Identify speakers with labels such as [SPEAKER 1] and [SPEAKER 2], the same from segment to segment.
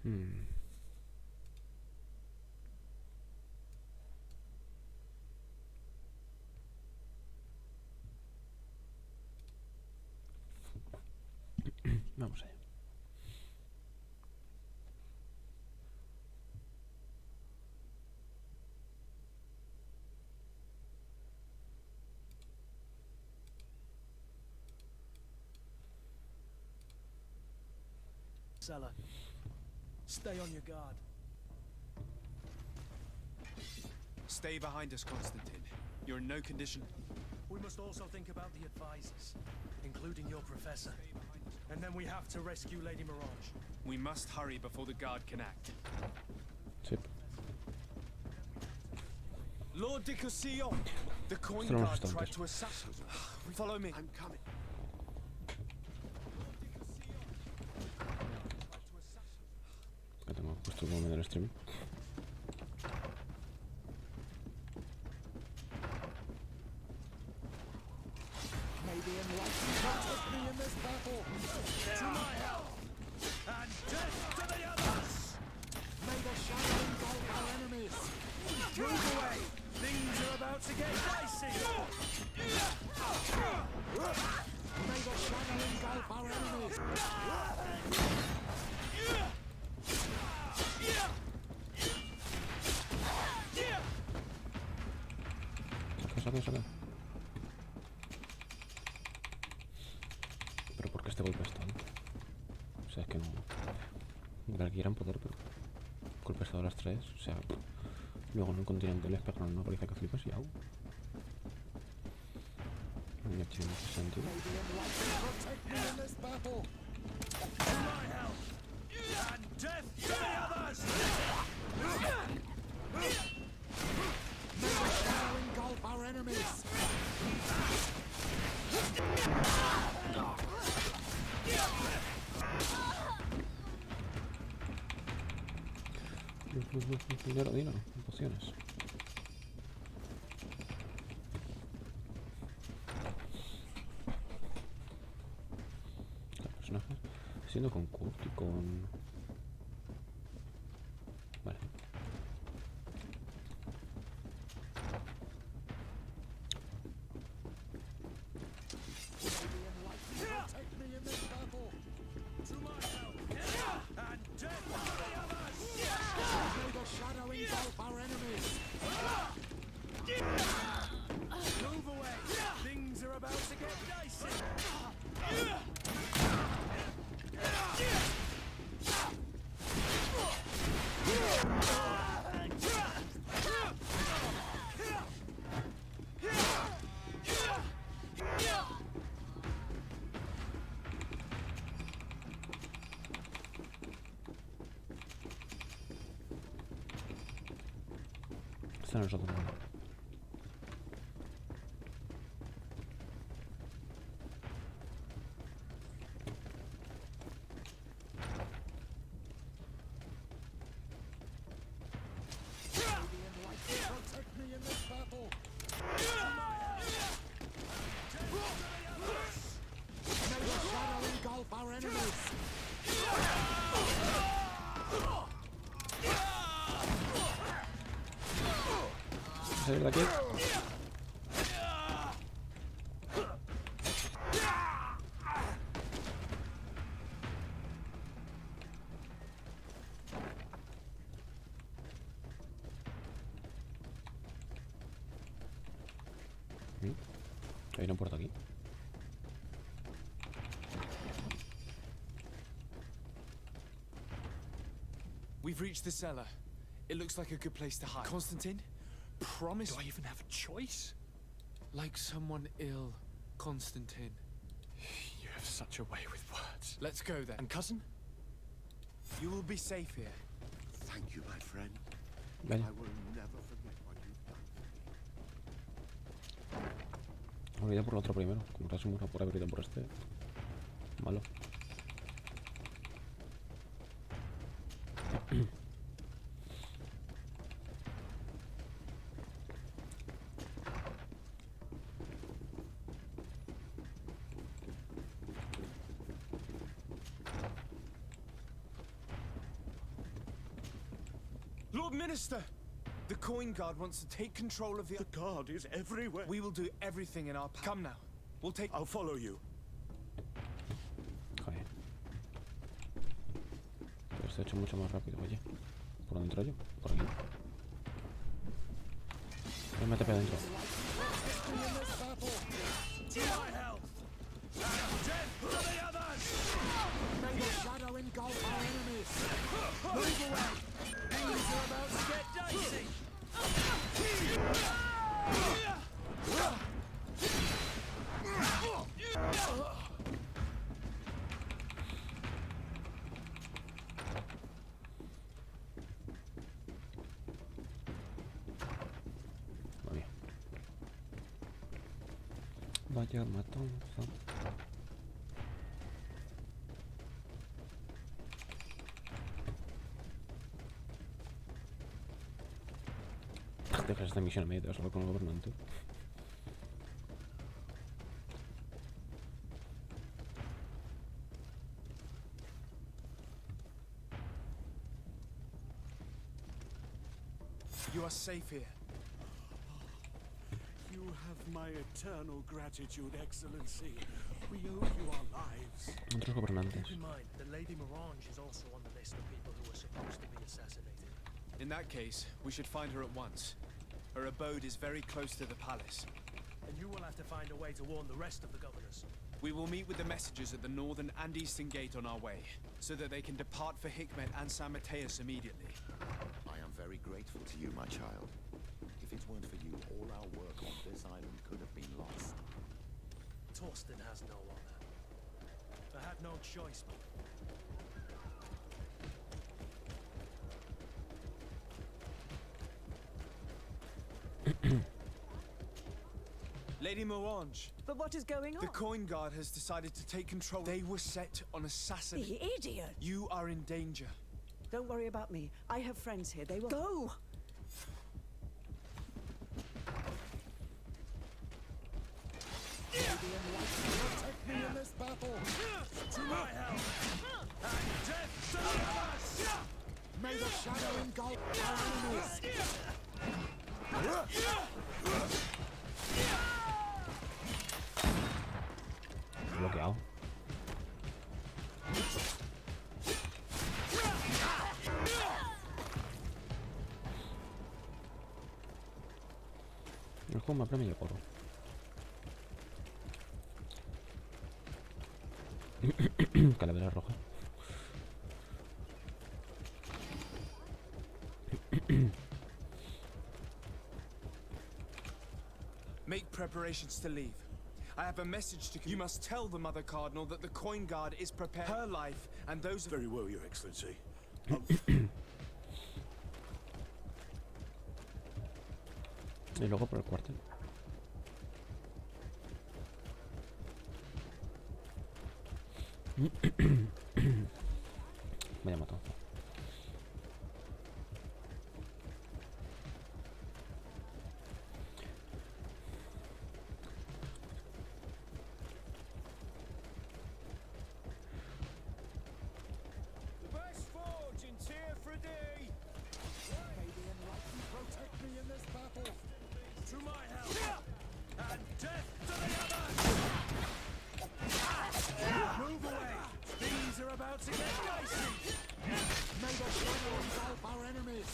[SPEAKER 1] Hmm. Vamos allá.
[SPEAKER 2] Cellar. Stay on your guard.
[SPEAKER 3] Stay behind us, Constantine. You're in no condition.
[SPEAKER 2] We must also think about the advisors, including your professor. And then we have to rescue Lady Mirage.
[SPEAKER 3] We must hurry before the guard can act.
[SPEAKER 1] Sí.
[SPEAKER 3] Lord de Sesion, the coin
[SPEAKER 1] Esto lo hemos
[SPEAKER 3] guard
[SPEAKER 1] visto
[SPEAKER 3] tried
[SPEAKER 1] antes.
[SPEAKER 3] to assassinate. Follow me. I'm coming.
[SPEAKER 1] Que tengo puesto el volumen del stream.
[SPEAKER 2] May the enlightened protect me in this battle. To my help, and death to the others. May the shadow engulf our enemies. Move away. Things are about to get dicey. May the shadow engulf our enemies.
[SPEAKER 1] Saca. Pero ¿por qué este golpe está? O sea, es que no... Cualquiera en poder, pero... Golpe estado a las 3, o sea... Luego en el continente les pegan una paliza que flipas y au. No tiene mucho sentido. Dinero, pociones. Personajes. Siendo con Kurt y con... Vale. Están los otros. Salir de aquí. Hay una puerta aquí.
[SPEAKER 3] We've reached the cellar. It looks like a good place to hide. Constantine, promise.
[SPEAKER 2] Do I even have a choice?
[SPEAKER 3] Like someone ill, Constantine.
[SPEAKER 2] You have such a way with words.
[SPEAKER 3] Let's go then.
[SPEAKER 2] And cousin?
[SPEAKER 3] You will be safe here.
[SPEAKER 4] Thank you, my friend.
[SPEAKER 1] Vaya.
[SPEAKER 4] I will never forget what you've done.
[SPEAKER 1] Olvidé por el otro primero. Como casi muero por haber ido por este. Malo.
[SPEAKER 3] Lord Minister! The Coin Guard wants to take control of the...
[SPEAKER 4] The guard is everywhere.
[SPEAKER 3] We will do everything in our power. Come now. We'll take...
[SPEAKER 4] I'll follow you.
[SPEAKER 1] Joder. Pero esto he hecho mucho más rápido, oye. ¿Por dónde entro yo? Por aquí. Métete para adentro.
[SPEAKER 2] To my health! And death to the others! May the shadow engulf our enemies! Move away! Things are about to get dicey!
[SPEAKER 1] Vale. Vaya matanza. Dejas esta misión a medio, solo con el gobernante.
[SPEAKER 3] You are safe here.
[SPEAKER 4] You have my eternal gratitude, Excellency. We owe you our lives.
[SPEAKER 1] Otros gobernantes.
[SPEAKER 5] Keep in mind that Lady Morange is also on the list of people who were supposed to be assassinated.
[SPEAKER 3] In that case, we should find her at once. Her abode is very close to the palace.
[SPEAKER 5] And you will have to find a way to warn the rest of the governors.
[SPEAKER 3] We will meet with the messengers at the northern and eastern gate on our way, so that they can depart for Hikmet and San Mateus immediately.
[SPEAKER 6] I am very grateful to you, my child. If it weren't for you, all our work on this island could have been lost.
[SPEAKER 5] Torsten has no honor. I had no choice but...
[SPEAKER 3] Lady Morange,
[SPEAKER 7] But what is going on?
[SPEAKER 3] the Coin Guard has decided to take control. They were set on assassin.
[SPEAKER 7] The idiot!
[SPEAKER 3] You are in danger.
[SPEAKER 7] Don't worry about me. I have friends here. They will... Go!
[SPEAKER 2] Protect me in this battle! To my help! And death to the others! May the shadow engulf our enemies!
[SPEAKER 1] Bloqueado. El juego me apremia y corro. Calavera roja.
[SPEAKER 3] Make preparations to leave. I have a message to... You must tell the Mother Cardinal that the Coin Guard is prepared. Her life and those of...
[SPEAKER 4] Very well, Your Excellency.
[SPEAKER 1] Y luego por el cuartel. Vaya matanza.
[SPEAKER 2] The best forge in Tier for D! May the enlightened protect me in this battle! To my help! And death to the others! Move away! Things are about to get dicey! May the shadow engulf our enemies!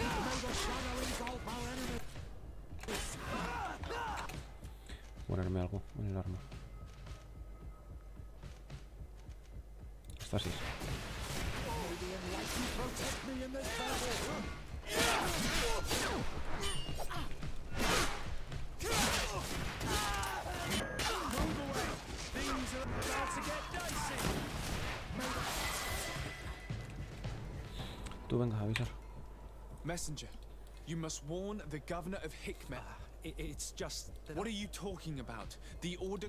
[SPEAKER 2] May the shadow engulf our enemies!
[SPEAKER 1] Ponerme algo en el arma. Estasis.
[SPEAKER 2] May the enlightened protect me in this battle! Move away! Things are about to get dicey!
[SPEAKER 1] Tú venga, avisar.
[SPEAKER 3] Messenger, you must warn the governor of Hikmet.
[SPEAKER 5] It's just that...
[SPEAKER 3] What are you talking about? The order...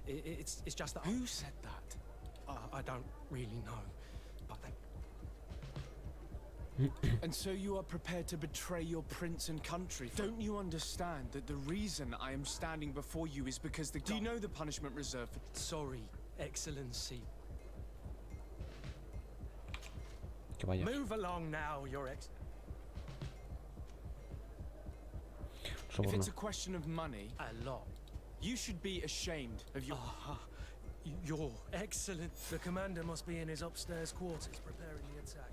[SPEAKER 5] It's just that...
[SPEAKER 3] Who said that?
[SPEAKER 5] I don't really know. But they...
[SPEAKER 3] And so you are prepared to betray your prince and country? Don't you understand that the reason I am standing before you is because the... Do you know the punishment reserved for...
[SPEAKER 5] Sorry, Excellency.
[SPEAKER 1] Que vayas.
[SPEAKER 5] Move along now, Your Ex.
[SPEAKER 3] If
[SPEAKER 1] Soborno.
[SPEAKER 3] it's a question of money,
[SPEAKER 5] A lot.
[SPEAKER 3] you should be ashamed of your...
[SPEAKER 5] Your Excellent. The commander must be in his upstairs quarters preparing the attack.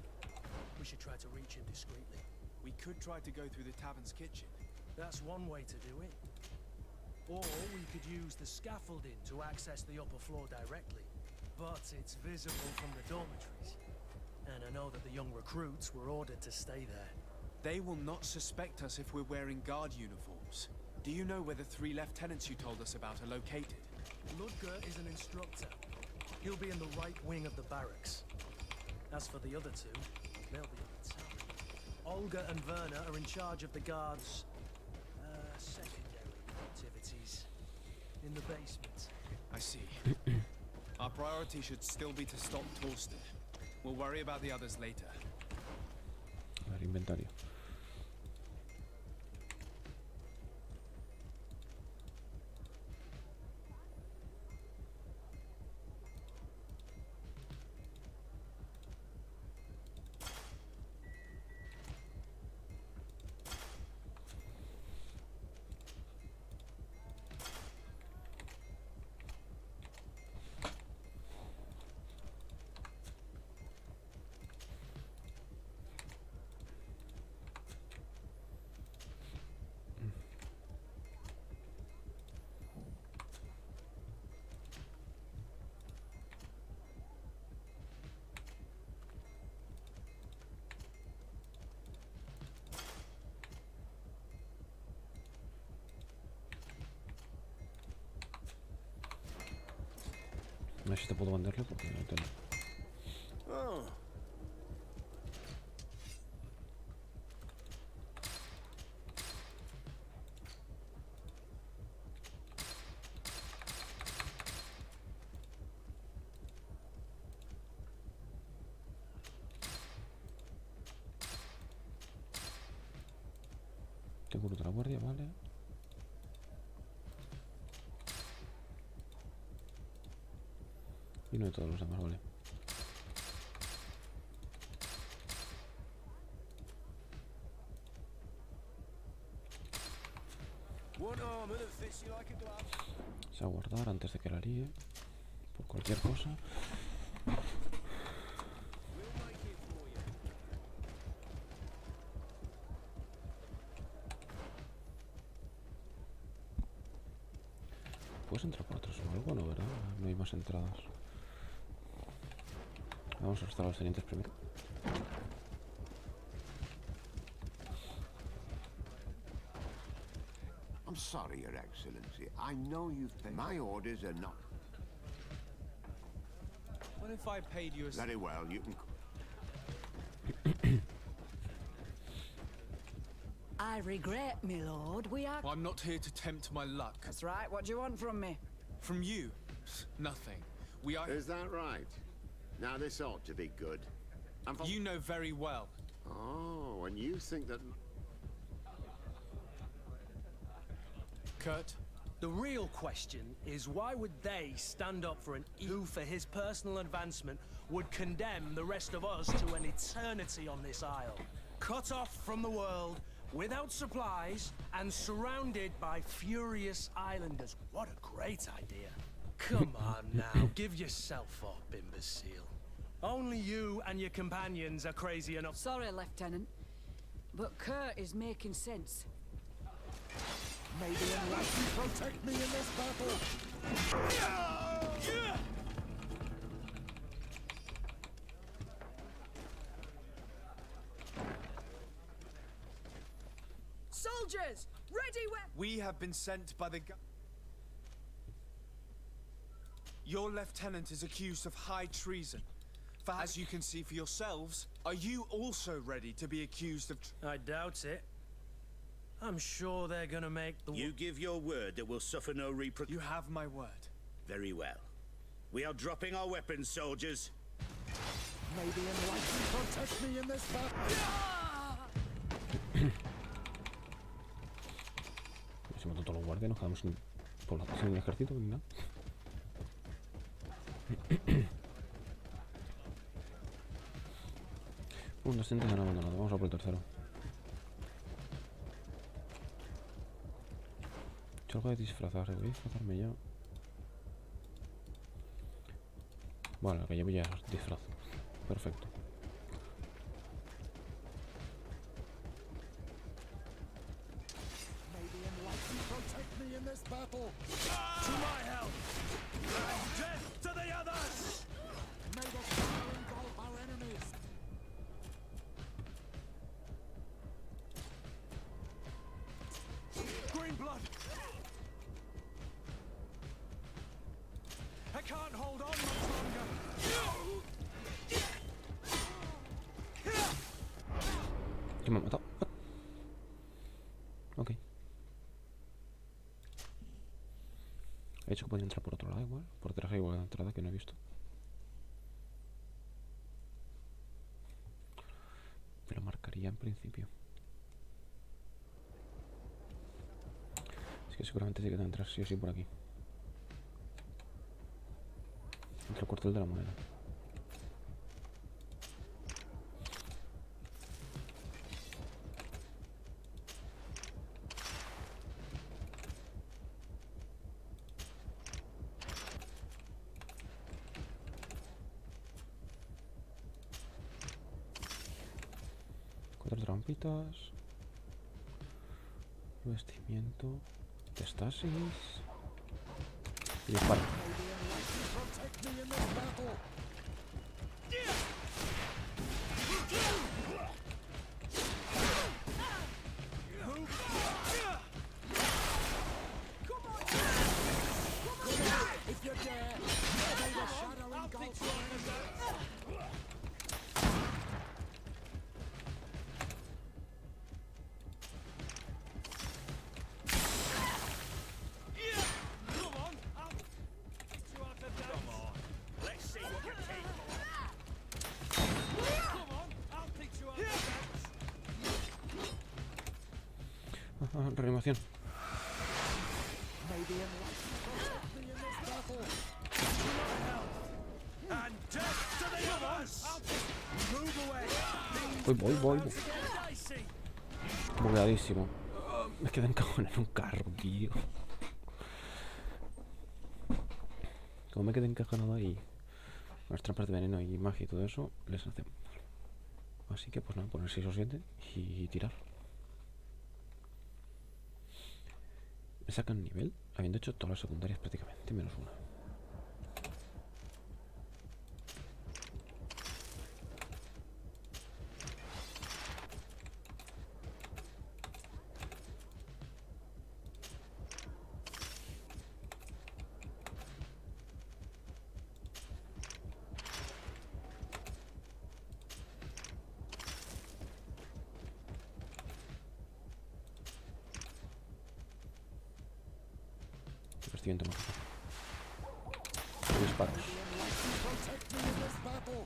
[SPEAKER 5] We should try to reach him discreetly.
[SPEAKER 3] We could try to go through the tavern's kitchen.
[SPEAKER 5] That's one way to do it. Or we could use the scaffolding to access the upper floor directly. But it's visible from the dormitories. And I know that the young recruits were ordered to stay there.
[SPEAKER 3] They will not suspect us if we're wearing guard uniforms. Do you know where the 3 lieutenants you told us about are located?
[SPEAKER 5] Ludger is an instructor. He'll be in the right wing of the barracks. As for the other 2, they'll be in the tower. Olga and Werner are in charge of the guards' secondary activities in the basement.
[SPEAKER 3] I see. Our priority should still be to stop Torsten. We'll worry about the others later.
[SPEAKER 1] A ver, inventario. No sé si te puedo venderle porque no tengo.
[SPEAKER 6] Oh,
[SPEAKER 1] Tengo otra guardia, vale. Y no de todos los demás, vale. Se va a guardar antes de que la líe. Por cualquier cosa. ¿Puedes entrar por atrás o algo? No, ¿verdad? No hay más entradas. Vamos a arrestar a los tenientes primero.
[SPEAKER 8] I'm sorry, Your Excellency. I know you've paid. My orders are not.
[SPEAKER 3] What if I paid you a...
[SPEAKER 8] Very well, you can.
[SPEAKER 7] I regret, my lord. We are.
[SPEAKER 3] I'm not here to tempt my luck.
[SPEAKER 7] That's right. What do you want from me?
[SPEAKER 3] From you? Nothing. We are...
[SPEAKER 8] Is that right? Now this ought to be good. And for...
[SPEAKER 3] You know very well.
[SPEAKER 8] Oh, and you think that?
[SPEAKER 3] Kurt,
[SPEAKER 5] The real question is why would they stand up for an who, for his personal advancement, would condemn the rest of us to an eternity on this isle? Cut off from the world, without supplies, and surrounded by furious islanders. What a great idea. Come on now, give yourself up, imbecile. Only you and your companions are crazy enough.
[SPEAKER 7] Sorry, Lieutenant, but Kurt is making sense.
[SPEAKER 2] May the enlightened protect me in this battle!
[SPEAKER 7] Soldiers, ready when...
[SPEAKER 3] we have been sent by the Your lieutenant is accused of high treason. For as you can see for yourselves, are you also ready to be accused of...
[SPEAKER 5] I doubt it. I'm sure they're gonna make the...
[SPEAKER 9] You give your word that we'll suffer no repercussions.
[SPEAKER 3] You have my word.
[SPEAKER 9] Very well. We are dropping our weapons, soldiers.
[SPEAKER 2] May the enlightened protect me in this battle!
[SPEAKER 1] Se mató todos los guardias, nos quedamos sin ejército ni nada. Un docente se han abandonado. Vamos a por el tercero. He hecho algo de disfrazar. Voy a disfrazarme ya. Vale, que llevo ya disfraz. Perfecto.
[SPEAKER 2] May the enlightened protect me in this battle.
[SPEAKER 9] To my help! And death to the others!
[SPEAKER 2] May the fire engulf our enemies.
[SPEAKER 5] Green blood! I can't hold on much longer.
[SPEAKER 1] ¿Quién me ha matado? Ok. He dicho que podía entrar por otro lado igual. Por detrás hay igual de entrada que no he visto. Pero marcaría en principio. Es que seguramente sí que te entrar sí o sí por aquí. Entre el cuartel de la moneda. Cuatro trampitas. Vestimiento. Estasis. Y dispara.
[SPEAKER 2] Protect me in this battle. If you dare, may the shadow engulf your enemies.
[SPEAKER 9] Let's see what you're capable of.
[SPEAKER 1] Reanimación.
[SPEAKER 2] May the enlightened protect me in this battle.
[SPEAKER 9] And death to the others! Move away!
[SPEAKER 1] Voy. Bugueadísimo. Me quedé encajado en un carro, tío. Como me quedé encajonado ahí, las trampas de veneno y magia y todo eso, les hace mal. Así que pues nada, poner 6 o 7 y tirar. Me sacan nivel, habiendo hecho todas las secundarias prácticamente, menos una. Siguiente más. Disparos.
[SPEAKER 2] Protect me in this battle.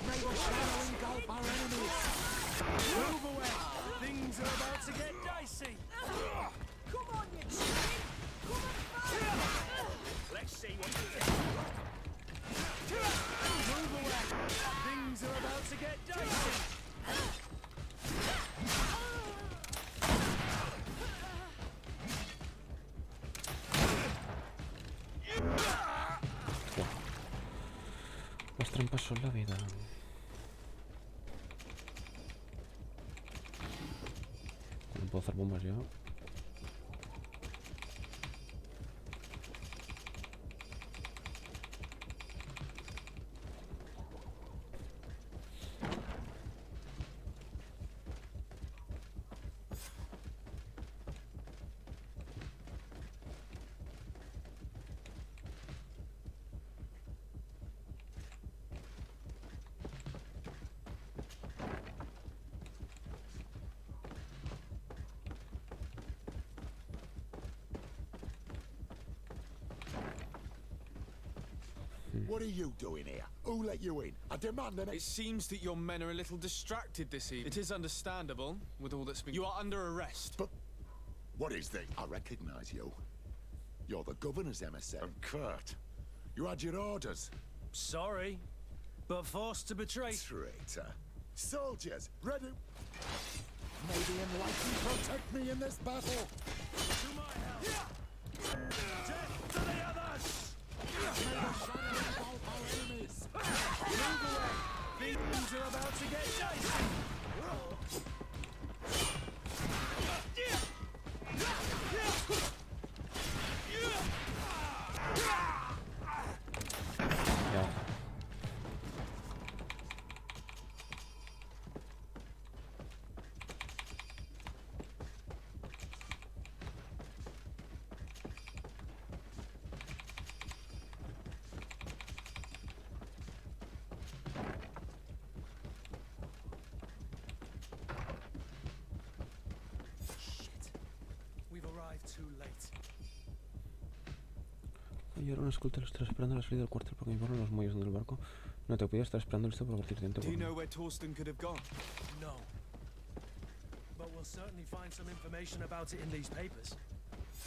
[SPEAKER 2] May the shadow engulf our enemies.
[SPEAKER 5] Move away! Things are about to get dicey.
[SPEAKER 7] Come on, you chicken! Come and fight!
[SPEAKER 9] Let's see what you think.
[SPEAKER 5] Move away! Things are about to get dicey.
[SPEAKER 1] Las trampas son la vida. No puedo hacer bombas ya.
[SPEAKER 2] What are you doing here? Who let you in? I demand an...
[SPEAKER 3] It seems that your men are a little distracted this evening. It is understandable, with all that's been... You are under arrest.
[SPEAKER 2] But what is this?
[SPEAKER 6] I recognize you. You're the governor's emissary. And Kurt, you had your orders.
[SPEAKER 5] Sorry, but forced to betray.
[SPEAKER 6] Traitor. Soldiers, ready.
[SPEAKER 2] May the enlightened protect me in this battle.
[SPEAKER 9] To my help! Death to the others!
[SPEAKER 2] May the shadow engulf our enemies.
[SPEAKER 5] Move away! Things are about to get dicey!
[SPEAKER 1] Ya.
[SPEAKER 5] We've arrived too late.
[SPEAKER 1] Ayer una escolta lo estará esperando a la salida del cuartel porque me borran los muelles del barco. No te podía estar esperando listo para partir dentro.
[SPEAKER 3] Do you know where Torsten could have gone?
[SPEAKER 5] No. But we'll certainly find some information about it in these papers.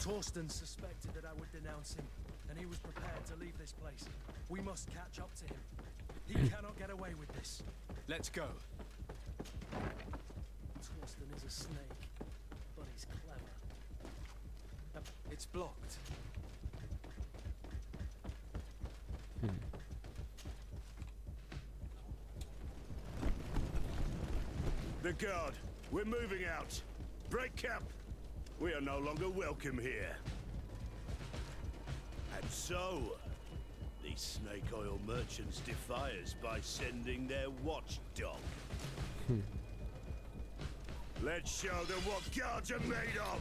[SPEAKER 5] Torsten suspected that I would denounce him, and he was prepared to leave this place. We must catch up to him. He cannot get away with this.
[SPEAKER 3] Let's go.
[SPEAKER 5] Torsten is a snake, but he's clever.
[SPEAKER 3] It's blocked.
[SPEAKER 9] The guard, we're moving out. Break camp. We are no longer welcome here. And so, these snake oil merchants defy us by sending their watchdog. Let's show them what guards are made of.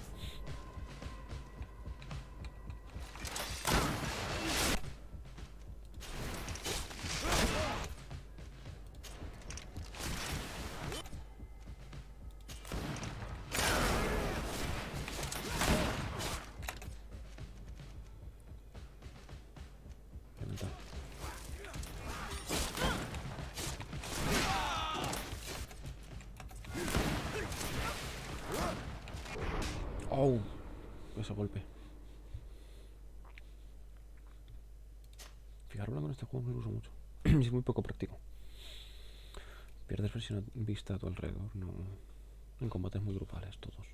[SPEAKER 1] ¡Oh! Ese golpe. Fijaros con este juego no lo uso mucho. Es muy poco práctico. Pierdes vista a tu alrededor, no. En combates muy grupales, todos.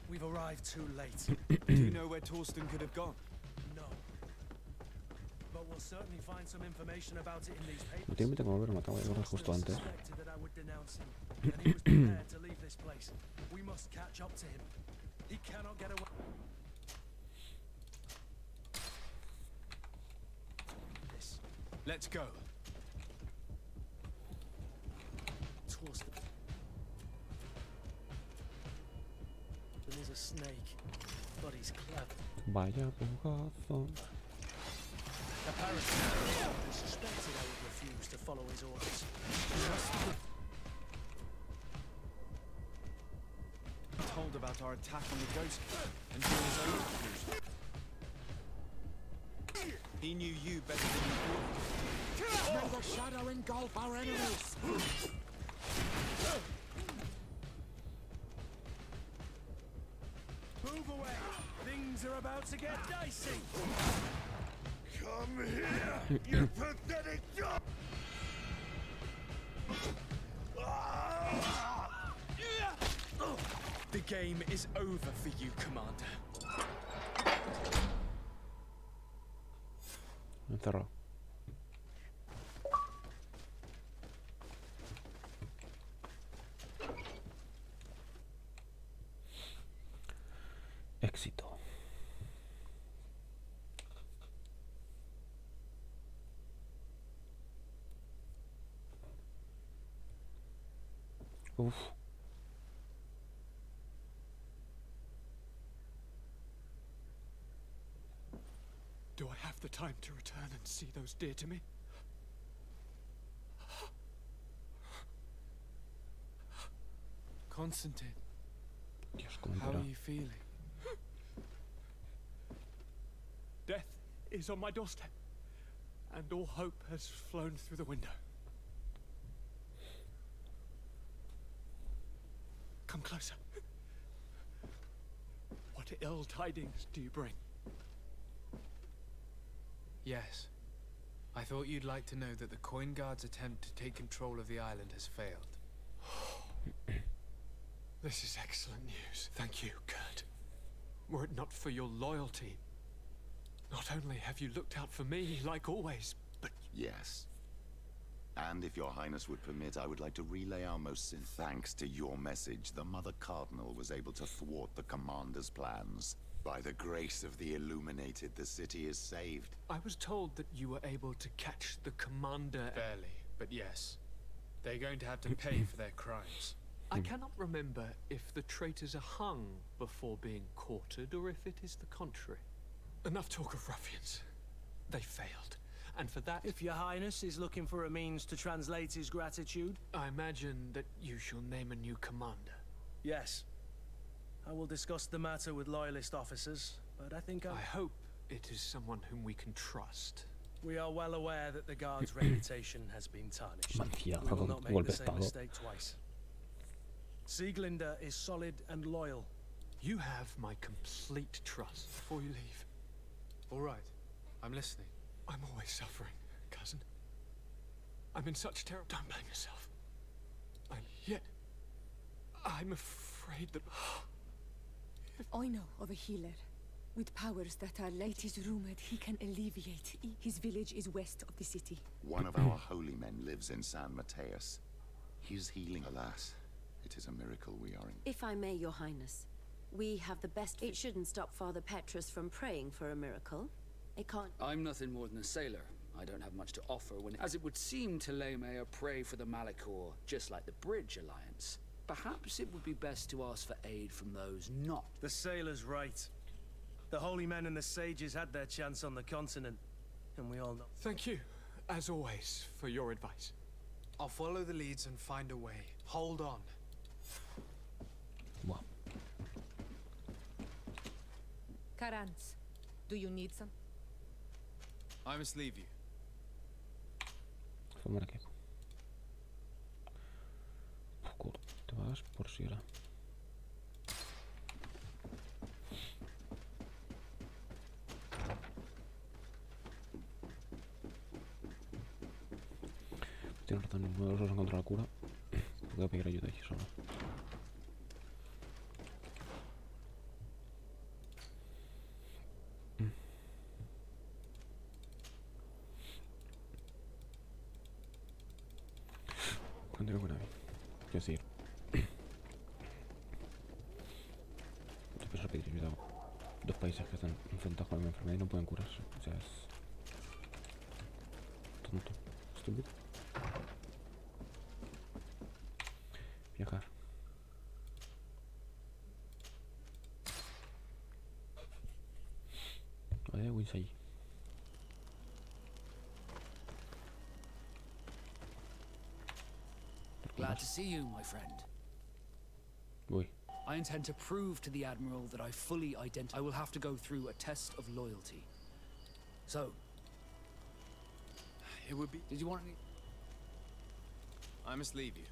[SPEAKER 5] We've arrived too late.
[SPEAKER 3] Do you know where Torsten could have gone?
[SPEAKER 5] No. But we'll certainly find some information about it in these papers.
[SPEAKER 1] No tiene pinta como haberlo matado, justo antes.
[SPEAKER 5] Suspected that I would denounce him, and he was prepared to leave this place. We must catch up to him. He cannot get away. This.
[SPEAKER 3] Let's go.
[SPEAKER 5] Torsten. He's a snake, but he's clever.
[SPEAKER 1] Vaya bugazo.
[SPEAKER 5] Apparently, he suspected I would refuse to follow his orders.
[SPEAKER 3] Told about our attack on the ghost and do his own refusal. He knew you better than you thought.
[SPEAKER 2] May the shadow engulf our enemies.
[SPEAKER 5] Move away! Things are about to get dicey!
[SPEAKER 9] Come here, you pathetic dog!
[SPEAKER 3] The game is over for you, Commander.
[SPEAKER 1] Encerrado. Éxito. Uf.
[SPEAKER 2] Do I have the time to return and see those dear to me?
[SPEAKER 3] Constantine,
[SPEAKER 1] Dios, cómo
[SPEAKER 3] how
[SPEAKER 1] entera.
[SPEAKER 3] are you feeling?
[SPEAKER 2] Death is on my doorstep,
[SPEAKER 4] and all hope has flown through the window. Come closer. What ill tidings do you bring?
[SPEAKER 10] Yes. I thought you'd like to know that the Coin Guard's attempt to take control of the island has failed.
[SPEAKER 4] This is excellent news. Thank you, Kurt. Were it not for your loyalty, not only have you looked out for me, like always, but...
[SPEAKER 6] Yes. And if your highness would permit, I would like to relay our most sincere thanks to your message. The Mother Cardinal was able to thwart the commander's plans. By the grace of the Illuminated, the city is saved.
[SPEAKER 4] I was told that you were able to catch the commander...
[SPEAKER 10] Barely, but yes. They're going to have to pay for their crimes.
[SPEAKER 4] I cannot remember if the traitors are hung before being quartered, or if it is the contrary. Enough talk of ruffians. They failed. And for that...
[SPEAKER 5] If your highness is looking for a means to translate his gratitude...
[SPEAKER 4] I imagine that you shall name a new commander.
[SPEAKER 5] Yes. I will discuss the matter with loyalist officers, but I think
[SPEAKER 4] I hope it is someone whom we can trust.
[SPEAKER 5] We are well aware that the guard's reputation has been tarnished.
[SPEAKER 1] Mafia,
[SPEAKER 5] We will not make the same
[SPEAKER 1] golpe
[SPEAKER 5] mistake twice. Sieglinder is solid and loyal.
[SPEAKER 4] You have my complete trust before you leave.
[SPEAKER 10] All right. I'm listening.
[SPEAKER 4] I'm always suffering, cousin. I'm in such terror. Don't blame yourself. And yet, I'm afraid that...
[SPEAKER 7] I know of a healer with powers that are late. It is rumored he can alleviate. His village is west of the city.
[SPEAKER 6] One of our holy men lives in San Mateus. His healing, alas, it is a miracle we are in.
[SPEAKER 11] If I may, your highness, we have the best... It shouldn't stop Father Petrus from praying for a miracle. It can't...
[SPEAKER 12] I'm nothing more than a sailor. I don't have much to offer when... As it would seem to Lemay pray for the Malachor, just like the Bridge Alliance. Perhaps it would be best to ask for aid from those not...
[SPEAKER 5] The sailor's right. The holy men and the sages had their chance on the continent, and we all know.
[SPEAKER 4] Thank you, as always, for your advice.
[SPEAKER 10] I'll follow the leads and find a way. Hold on.
[SPEAKER 1] Buah.
[SPEAKER 7] Karans, do you need some?
[SPEAKER 3] I must leave you.
[SPEAKER 1] Fumar aquí. Te vas por si era. Tienes razón, uno de los dos encontró la cura. Voy a pedir ayuda allí solo. Continúo con Abby. Quiero decir, yo pienso pedir ayuda a dos países que están enfrentados con la enfermedad y no pueden curarse. O sea, es tonto, estúpido. Viajar. Vaya, Wins allí.
[SPEAKER 12] Glad to see you, my friend.
[SPEAKER 1] Uy.
[SPEAKER 12] I intend to prove to the Admiral that I fully identify. I will have to go through a test of loyalty. So...
[SPEAKER 3] It would be...
[SPEAKER 12] Did you want any...
[SPEAKER 3] I must leave you.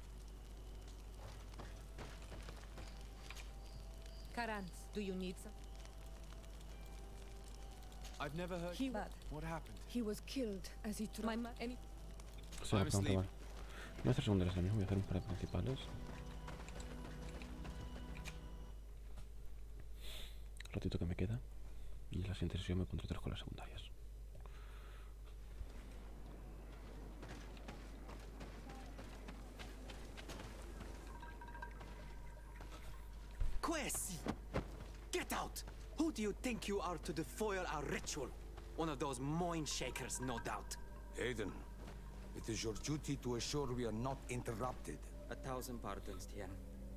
[SPEAKER 7] Karans, do you need some?
[SPEAKER 3] I've never heard... What happened?
[SPEAKER 7] He was killed as he tried...
[SPEAKER 1] O sea, la pregunta vale. Voy a hacer secundarias también, voy a hacer un par de principales. El ratito que me queda. Y en la siguiente sesión me pondré 3 con las secundarias.
[SPEAKER 13] Quesi! Get out! Who do you think you are to defoil our ritual? One of those mind shakers, no doubt.
[SPEAKER 14] Aiden, it is your duty to assure we are not interrupted.
[SPEAKER 13] 1,000 pardons, Tien.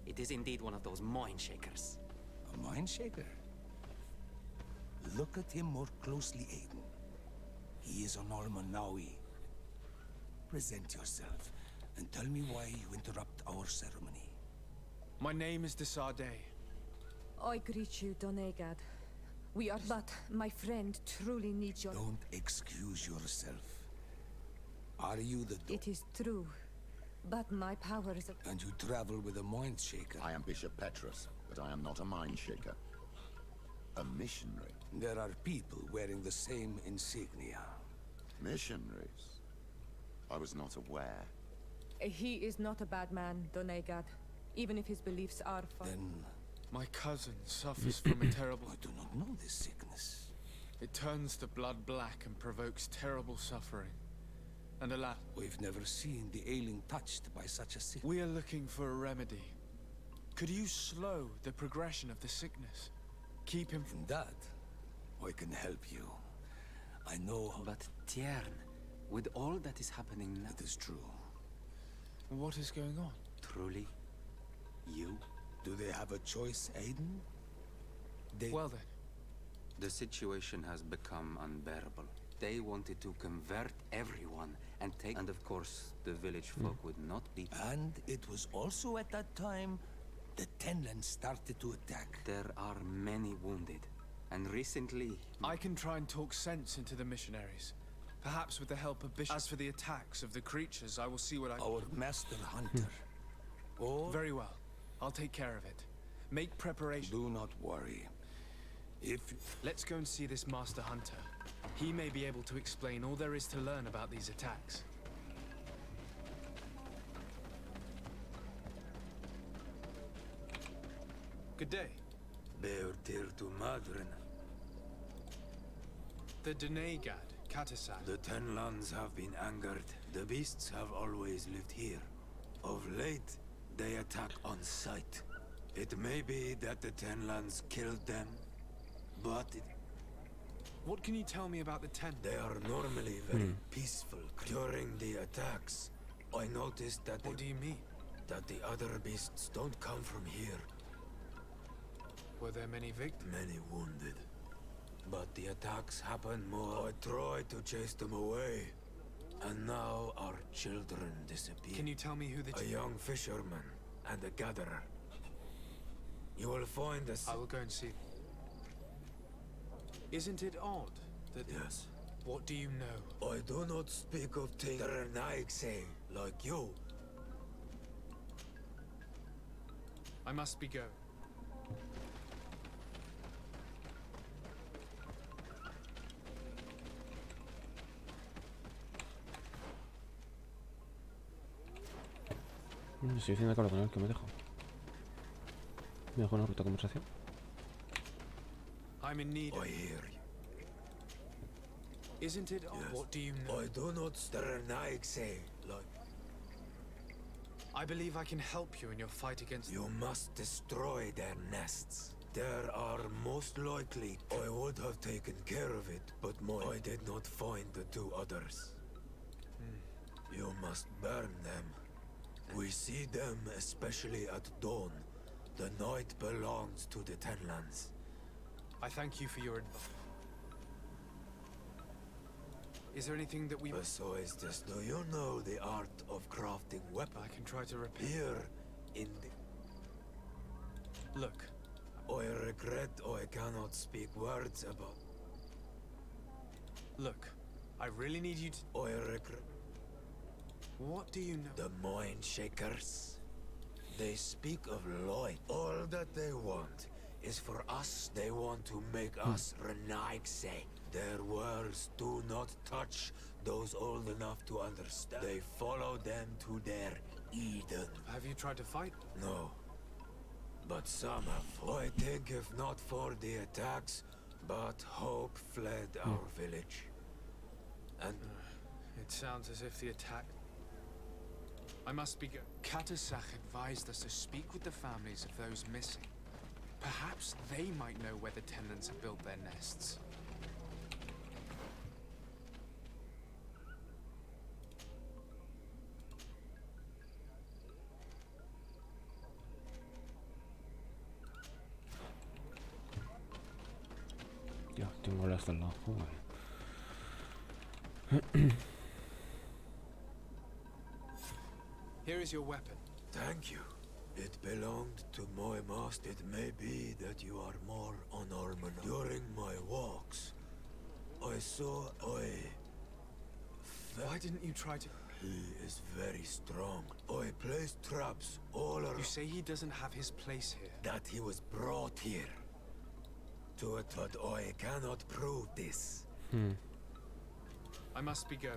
[SPEAKER 13] It is indeed one of those mind shakers.
[SPEAKER 14] A mind shaker? Look at him more closely, Aiden. He is an Almanawi. Present yourself and tell me why you interrupt our ceremony.
[SPEAKER 3] My name is Desardet.
[SPEAKER 7] I greet you, Donegad. We are... But my friend truly needs your...
[SPEAKER 14] Don't excuse yourself. Are you the...
[SPEAKER 7] It is true, but my powers...
[SPEAKER 14] And you travel with a mind shaker?
[SPEAKER 6] I am Bishop Petrus, but I am not a mind shaker. A missionary.
[SPEAKER 14] There are people wearing the same insignia.
[SPEAKER 6] Missionaries? I was not aware.
[SPEAKER 7] He is not a bad man, Donegad, even if his beliefs are far...
[SPEAKER 14] Then...
[SPEAKER 4] My cousin suffers from a terrible...
[SPEAKER 14] I do not know this sickness.
[SPEAKER 4] It turns the blood black and provokes terrible suffering. And alas...
[SPEAKER 14] We've never seen the ailing touched by such a sickness.
[SPEAKER 4] We are looking for a remedy. Could you slow the progression of the sickness? Keep him from...
[SPEAKER 14] That, I can help you. I know...
[SPEAKER 13] But Tiern, with all that is happening now...
[SPEAKER 14] It is true.
[SPEAKER 4] What is going on?
[SPEAKER 13] Truly? You?
[SPEAKER 14] Do they have a choice, Aiden? They...
[SPEAKER 4] Well then.
[SPEAKER 13] The situation has become unbearable. They wanted to convert everyone and take... And of course, the village folk would not be...
[SPEAKER 14] And it was also at that time the Tenlands started to attack.
[SPEAKER 13] There are many wounded. And recently...
[SPEAKER 4] I can try and talk sense into the missionaries. Perhaps with the help of Bishop. As for the attacks of the creatures, I will see what I...
[SPEAKER 14] Our master hunter. Or...
[SPEAKER 4] Very well. I'll take care of it. Make preparation.
[SPEAKER 14] Do not worry. If...
[SPEAKER 4] Let's go and see this master hunter. He may be able to explain all there is to learn about these attacks. Good day.
[SPEAKER 15] Beortir to Madren.
[SPEAKER 4] The Donegad, Katasak.
[SPEAKER 15] The Tenlands have been angered. The beasts have always lived here. Of late, they attack on sight. It may be that the Tenlands killed them, but it...
[SPEAKER 4] What can you tell me about the Ten?
[SPEAKER 15] They are normally very peaceful. During the attacks, I noticed that
[SPEAKER 4] What do you mean?
[SPEAKER 15] That the other beasts don't come from here.
[SPEAKER 4] Were there many victims?
[SPEAKER 15] Many wounded. But the attacks happen more. I tried to chase them away. And now our children disappear.
[SPEAKER 4] Can you tell me who the...
[SPEAKER 15] A young fisherman and a gatherer. You will find us...
[SPEAKER 4] I will go and see. Isn't it odd that...
[SPEAKER 15] Yes.
[SPEAKER 4] What do you know?
[SPEAKER 15] I do not speak of things that are naigse, like you.
[SPEAKER 4] I must be going.
[SPEAKER 1] Estoy diciendo que con el que me dejo. Me dejo una ruta de conversación.
[SPEAKER 4] I'm in need.
[SPEAKER 15] I hear you.
[SPEAKER 4] Isn't it odd?
[SPEAKER 15] Yes.
[SPEAKER 4] What do you know?
[SPEAKER 15] I do not say, like...
[SPEAKER 4] I believe I can help you in your fight against...
[SPEAKER 15] You must destroy their nests. There are most likely... I would have taken care of it, but I did not find the two others. You must burn them. We see them especially at dawn. The night belongs to the Tenlands.
[SPEAKER 4] I thank you for your advice. Is there anything that we...
[SPEAKER 15] Besides this, do you know the art of crafting weapons?
[SPEAKER 4] I can try to repair...
[SPEAKER 15] Here, in the...
[SPEAKER 4] Look.
[SPEAKER 15] I regret I cannot speak words about...
[SPEAKER 4] Look, I really need you to...
[SPEAKER 15] I regret...
[SPEAKER 4] What do you know?
[SPEAKER 15] The Mind Shakers. They speak of light. All that they want is for us. They want to make us Renaigse. Their words do not touch those old enough to understand. They follow them to their Eden.
[SPEAKER 4] Have you tried to fight?
[SPEAKER 15] No. But some have. I think if not for the attacks, but hope fled our village. And...
[SPEAKER 4] It sounds as if the attack... I must be... Katasak advised us to speak with the families of those missing. Perhaps they might know where the Tenlands have built their nests.
[SPEAKER 1] Ya, tengo las del lado.
[SPEAKER 4] Here is your weapon.
[SPEAKER 15] Thank you. It belonged to my master. It may be that you are more unarmed. During my walks, I saw
[SPEAKER 4] Why didn't you try to...
[SPEAKER 15] He is very strong. I placed traps all around.
[SPEAKER 4] You say he doesn't have his place here.
[SPEAKER 15] That he was brought here. To it, but I cannot prove this.
[SPEAKER 4] I must be going.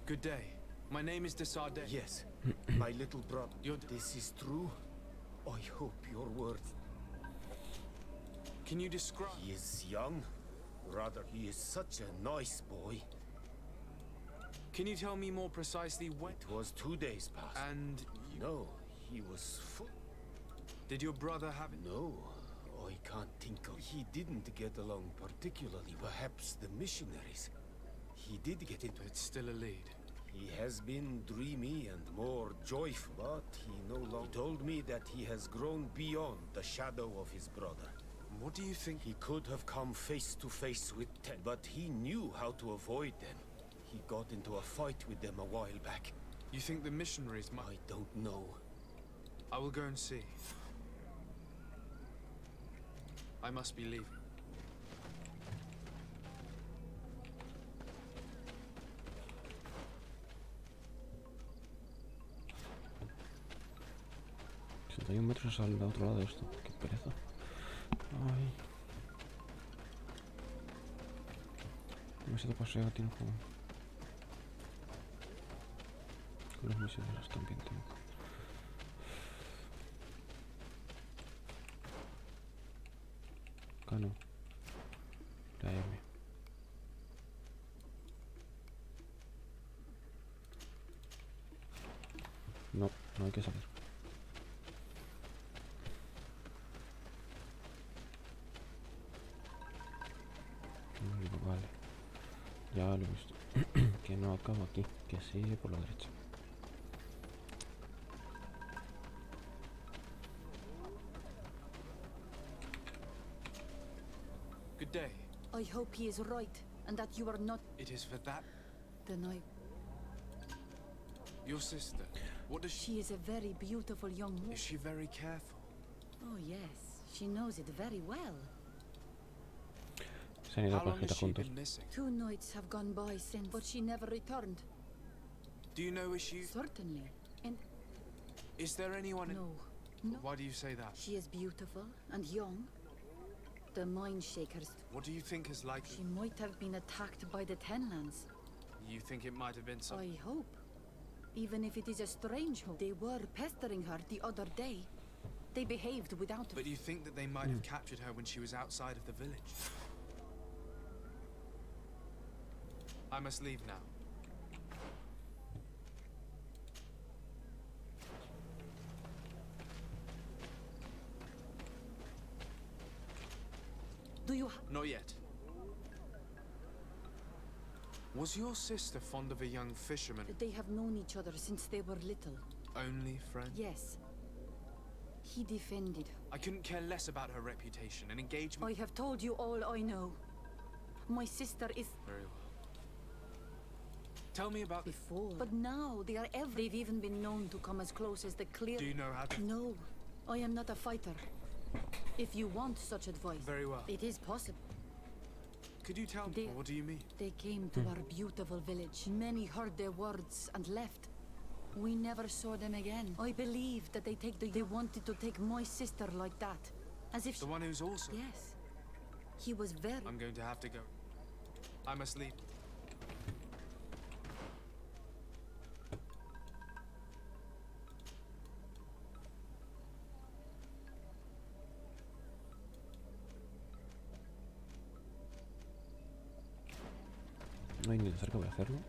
[SPEAKER 4] Good day. My name is Desardet.
[SPEAKER 16] Yes, my little brother. This is true? I hope your words...
[SPEAKER 4] Can you describe...
[SPEAKER 16] He is young. Rather, he is such a nice boy.
[SPEAKER 4] Can you tell me more precisely when...
[SPEAKER 16] It was 2 days past.
[SPEAKER 4] And...
[SPEAKER 16] No, he was full...
[SPEAKER 4] Did your brother have it?
[SPEAKER 16] No, I can't think of... He didn't get along particularly. Perhaps the missionaries. He did get into it.
[SPEAKER 4] It's still a lead.
[SPEAKER 16] He has been dreamy and more joyful, but he no longer... He told me that he has grown beyond the shadow of his brother.
[SPEAKER 4] What do you think?
[SPEAKER 16] He could have come face to face with ten, but he knew how to avoid them. He got into a fight with them a while back.
[SPEAKER 4] You think the missionaries might...
[SPEAKER 16] I don't know.
[SPEAKER 4] I will go and see. I must be leaving.
[SPEAKER 1] Hay un metro al otro lado de esto. Qué pereza. Ay. Demasiado paseo tiene el juego. Con los misioneros también tengo. Acá no. La M. No, no hay que saber. Vale, ya lo he visto. Que no acabo aquí, que sigue por la derecha.
[SPEAKER 4] Good day.
[SPEAKER 17] I hope he is right, and that you are not...
[SPEAKER 4] It is for that...
[SPEAKER 17] Then I...
[SPEAKER 4] Your sister, what does
[SPEAKER 17] She is a very beautiful young woman.
[SPEAKER 4] Is she very careful?
[SPEAKER 17] Oh yes, she knows it very well.
[SPEAKER 1] Se han ido
[SPEAKER 4] How
[SPEAKER 1] con
[SPEAKER 4] long
[SPEAKER 1] gente
[SPEAKER 4] has she
[SPEAKER 1] juntos.
[SPEAKER 4] been missing?
[SPEAKER 17] 2 nights have gone by since, but she never returned.
[SPEAKER 4] Do you know if she...
[SPEAKER 17] Certainly. And...
[SPEAKER 4] Is there anyone in...
[SPEAKER 17] No. No.
[SPEAKER 4] Why do you say that?
[SPEAKER 17] She is beautiful and young. The Mind Shakers...
[SPEAKER 4] What do you think is likely?
[SPEAKER 17] She might have been attacked by the Tenlands.
[SPEAKER 4] You think it might have been some...
[SPEAKER 17] I hope. Even if it is a strange hope. They were pestering her the other day. They behaved without...
[SPEAKER 4] But you think that they might have captured her when she was outside of the village? I must leave now.
[SPEAKER 17] Do you...
[SPEAKER 4] Not yet. Was your sister fond of a young fisherman?
[SPEAKER 17] They have known each other since they were little.
[SPEAKER 4] Only friends?
[SPEAKER 17] Yes. He defended her.
[SPEAKER 4] I couldn't care less about her reputation and engagement.
[SPEAKER 17] I have told you all I know. My sister is...
[SPEAKER 4] Very well. Tell me about
[SPEAKER 17] before. But now they are they've even been known to come as close as the clear...
[SPEAKER 4] Do you know how to...
[SPEAKER 17] No, I am not a fighter. If you want such advice...
[SPEAKER 4] Very well.
[SPEAKER 17] It is possible.
[SPEAKER 4] Could you tell me? What do you mean?
[SPEAKER 17] They came to our beautiful village. Many heard their words and left. We never saw them again. I believe that they wanted to take my sister like that. As if...
[SPEAKER 4] The one who's also...
[SPEAKER 17] Yes. He was very...
[SPEAKER 4] I'm going to have to go. I must leave.
[SPEAKER 1] No hay ni de cerca, voy a hacerlo.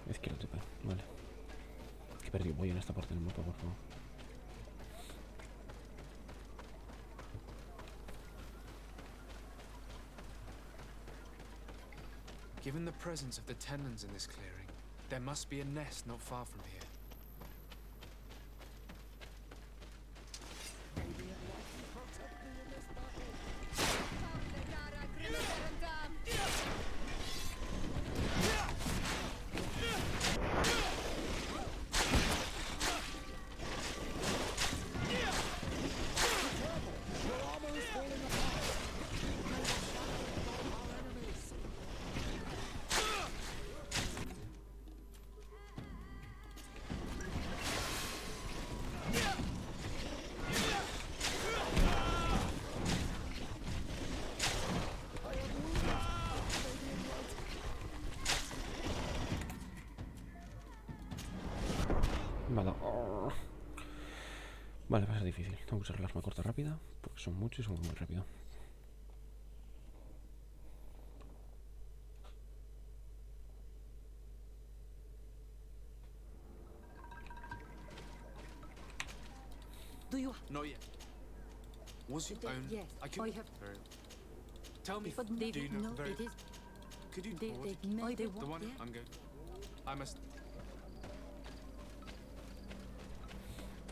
[SPEAKER 1] Izquierda, tope. Vale. Que perdido voy en esta parte del mapa, por favor.
[SPEAKER 4] Given the presence of the tenants in this clearing, there must be a nest not far from here.
[SPEAKER 2] May the Enlightened protect
[SPEAKER 1] Vale, va a ser difícil. Tengo que usar el arma corta rápida, porque son muchos y son muy rápido.
[SPEAKER 17] Do you?
[SPEAKER 4] Not yet. Was your own?
[SPEAKER 17] Yes,
[SPEAKER 4] I could.
[SPEAKER 17] I have.
[SPEAKER 4] Very well. Tell me.
[SPEAKER 17] But
[SPEAKER 4] Do you know?
[SPEAKER 17] no,
[SPEAKER 4] Very.
[SPEAKER 17] it is.
[SPEAKER 4] Could you?
[SPEAKER 17] They
[SPEAKER 4] the
[SPEAKER 17] want.
[SPEAKER 4] one.
[SPEAKER 17] Yeah.
[SPEAKER 4] I'm good. I must.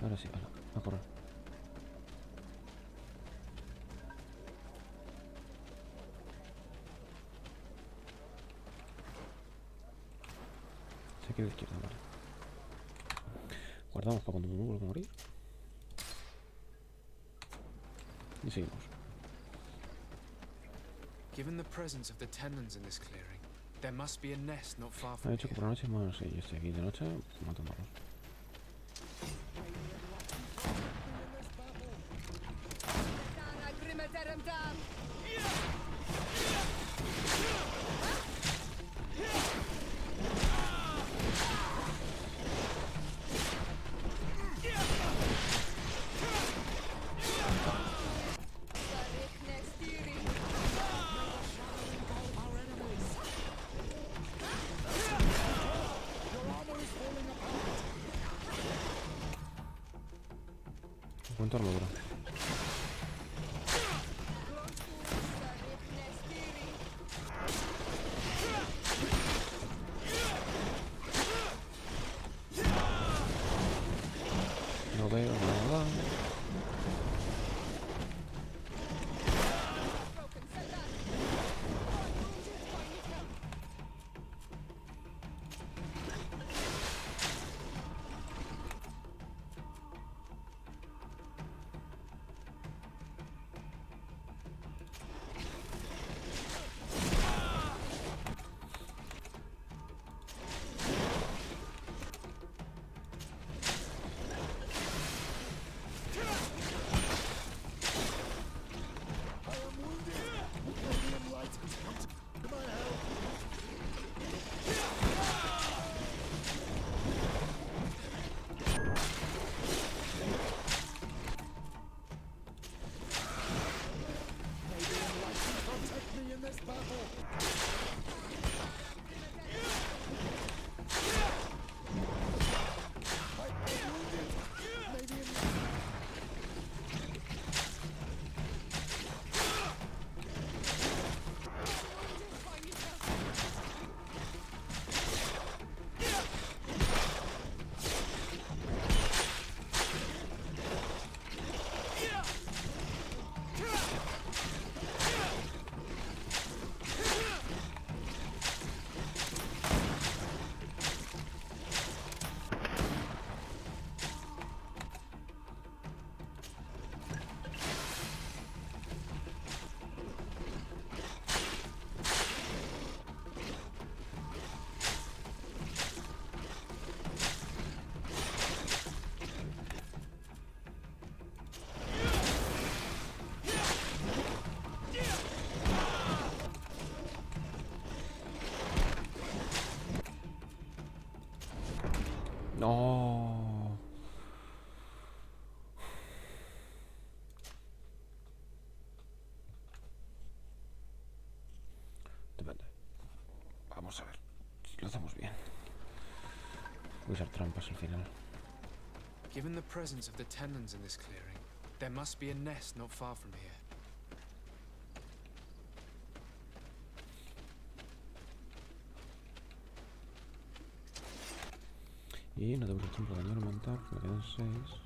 [SPEAKER 1] Ahora sí, ahora, a correr. Se queda izquierda, vale. Guardamos para cuando me vuelva a morir. Y seguimos.
[SPEAKER 10] Given the presence of the tenons in this clearing, there must be a nest not far
[SPEAKER 1] Ha
[SPEAKER 10] from
[SPEAKER 1] dicho que
[SPEAKER 10] here.
[SPEAKER 1] por la noche, bueno, sí, yo estoy aquí de noche matándolos. ¿Cuánto armadura? No veo nada. No. Depende. Vamos a ver si lo hacemos bien. Voy a usar trampas al final.
[SPEAKER 10] Given the presence of the tenons in this clearing, there must be a nest not far from here.
[SPEAKER 1] Y no debo tiempo de daño aumentar, me quedan 6.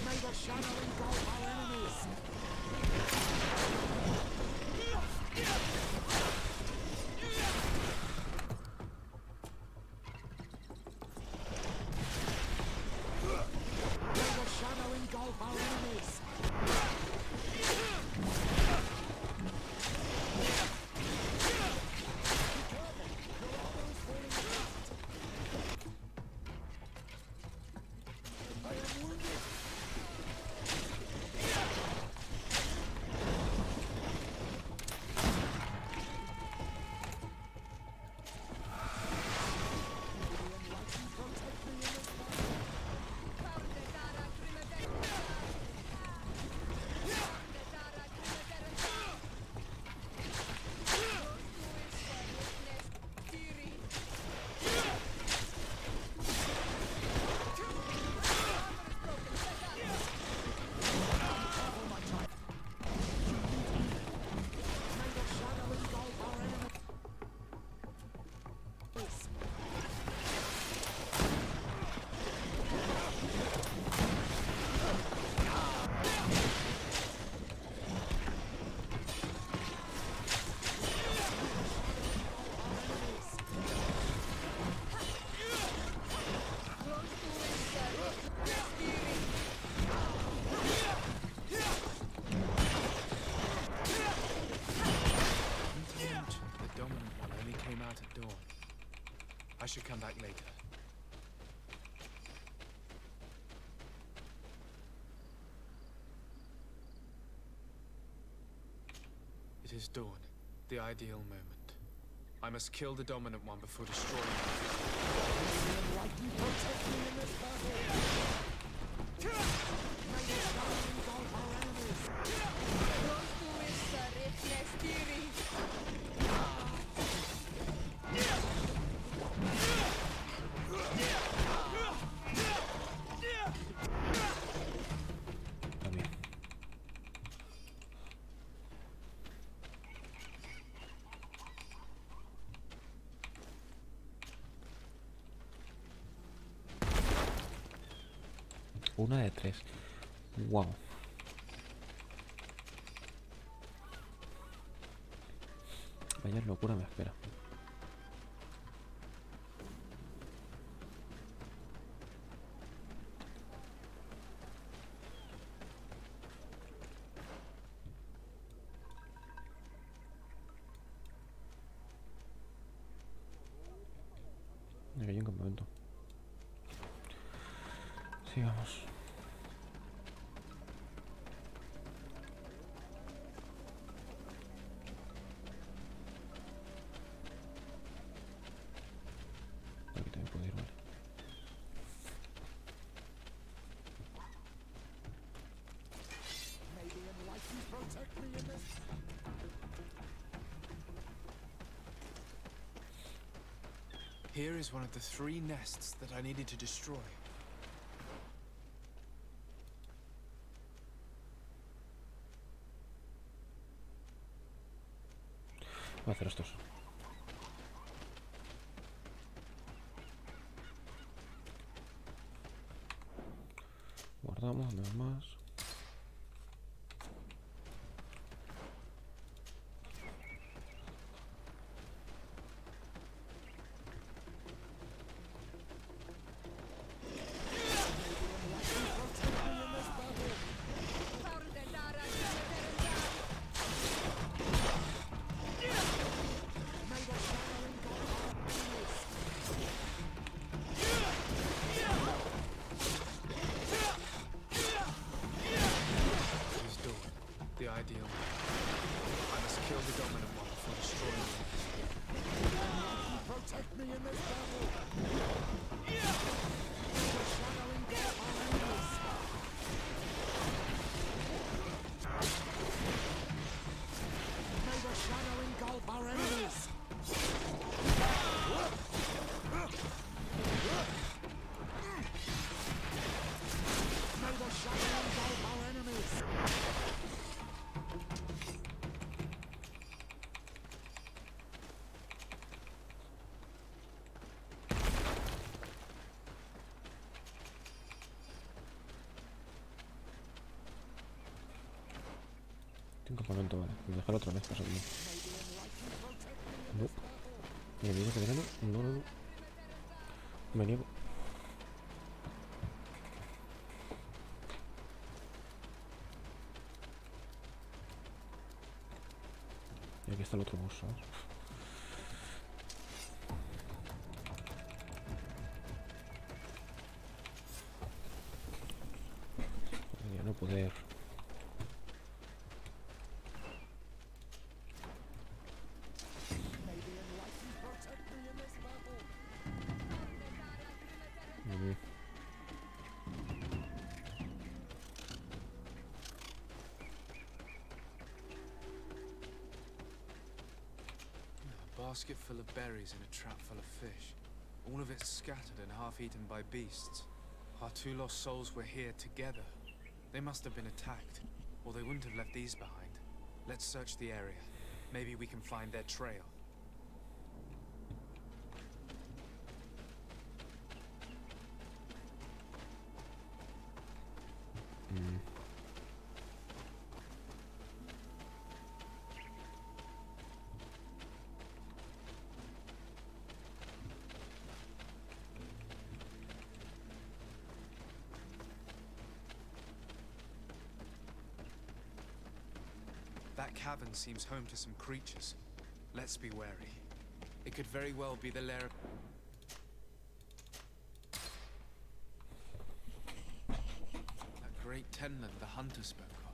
[SPEAKER 2] May the shadow engulf our enemies. May the shadow engulf our enemies.
[SPEAKER 10] It is dawn, the ideal moment. I must kill the dominant one before destroying it.
[SPEAKER 2] Lightning protect me in this battle! May the sun engulf our enemies!
[SPEAKER 1] También. Una de 3. Wow. Vaya locura me espera. Aquí hay un campamento. Sigamos. Aquí también puedo ir, vale.
[SPEAKER 2] May the enlightened protect me in this.
[SPEAKER 10] Here is one of the 3 nests that I needed to destroy.
[SPEAKER 1] Voy a hacer estos. Guardamos, nada más.
[SPEAKER 10] The ideal. I must kill the dominant one before destroying it.
[SPEAKER 2] Protect me in this battle! May the shadow engulf our enemies! May the shadow engulf our enemies! May the shadow engulf our enemies!
[SPEAKER 1] Un campamento, vale. Me dejar otra vez, pasa. No. Enemigos de verano. No, no, no. Me niego. Y aquí está el otro boss, ¿sabes? Podría no poder.
[SPEAKER 10] Basket full of berries and a trap full of fish. All of it scattered and half-eaten by beasts. Our 2 lost souls were here together. They must have been attacked, or they wouldn't have left these behind. Let's search the area. Maybe we can find their trail. That cavern seems home to some creatures. Let's be wary. It could very well be the lair of... That great tenland the hunter spoke of.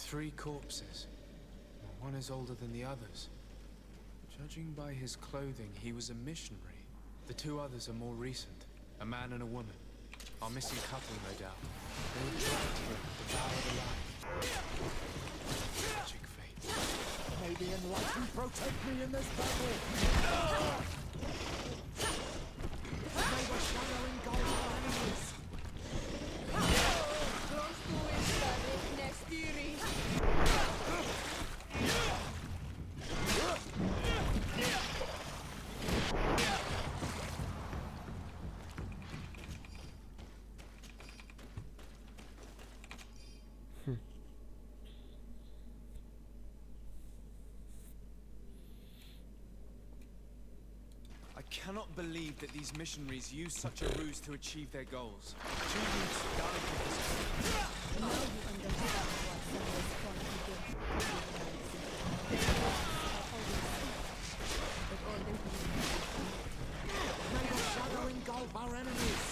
[SPEAKER 10] 3 corpses. One is older than the others. Judging by his clothing, he was a missionary. The 2 others are more recent. A man and a woman. Our missing couple, no doubt. They were trapped here, devoured alive. Tragic fate.
[SPEAKER 2] May the enlightened protect me in this battle! May the shadow engulf our enemies!
[SPEAKER 3] I cannot believe that these missionaries use such a ruse to achieve their goals. 2 youths died for this.
[SPEAKER 17] Now you understand what some was trying to do. But all they do
[SPEAKER 2] May the shadow engulf our enemies!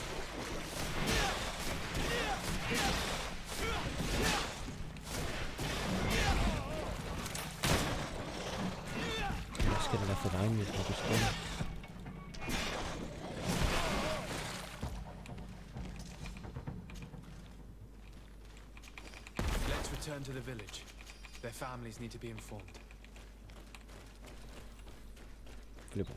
[SPEAKER 1] Es que no le hace daño, es la pistola.
[SPEAKER 10] Let's return to the village. Their families need to be informed.
[SPEAKER 1] Flipo.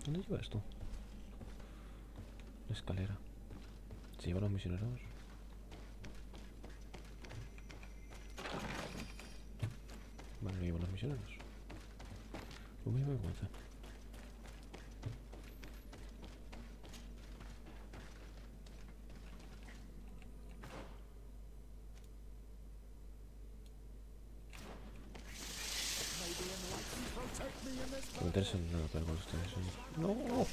[SPEAKER 1] ¿Dónde lleva esto? La escalera. ¿Se lleva a los misioneros? Vale, lo llevo a los misioneros. Lo mismo me cuenta. No me interesa nada para con ustedes. ¡No!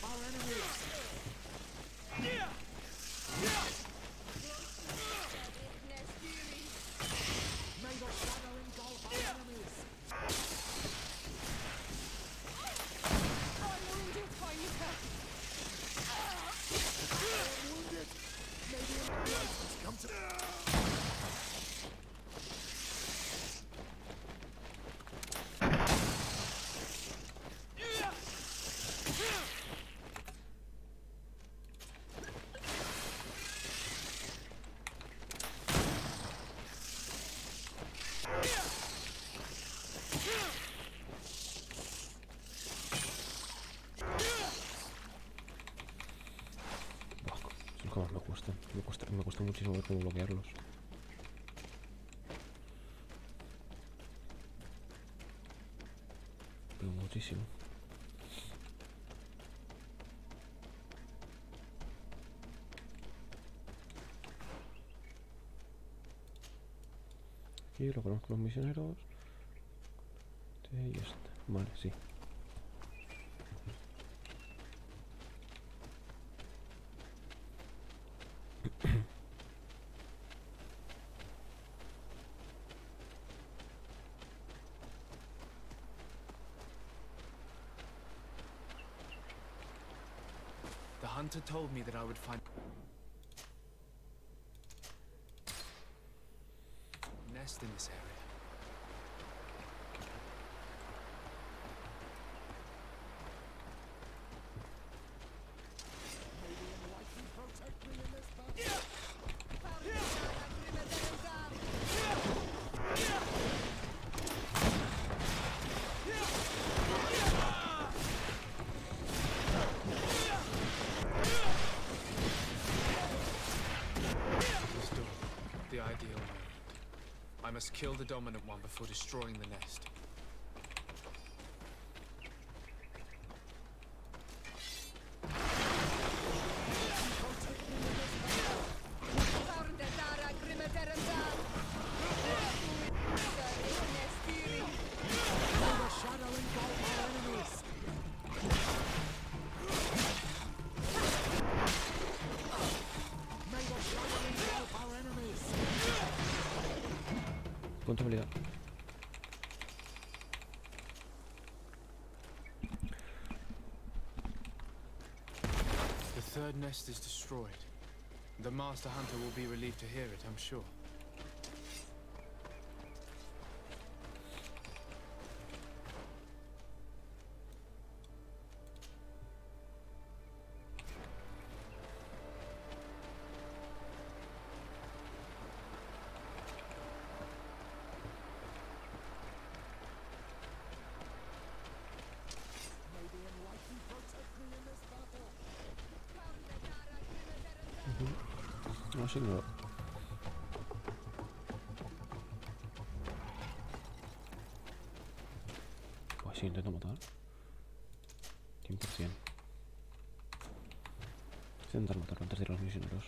[SPEAKER 1] Como me cuesta muchísimo ver cómo bloquearlos. Pero muchísimo. Y lo conozco los misioneros. Sí, ya está. Vale, sí.
[SPEAKER 10] The hunter told me that I would find a nest in this area. I must kill the dominant one before destroying the nest.
[SPEAKER 1] Punto habilidad.
[SPEAKER 10] nest is destroyed, the Master Hunter will be relieved to hear it, I'm sure.
[SPEAKER 1] No sé, no. Pues sí, intento matar. 100%. Intentar matarlo antes de ir a los misioneros.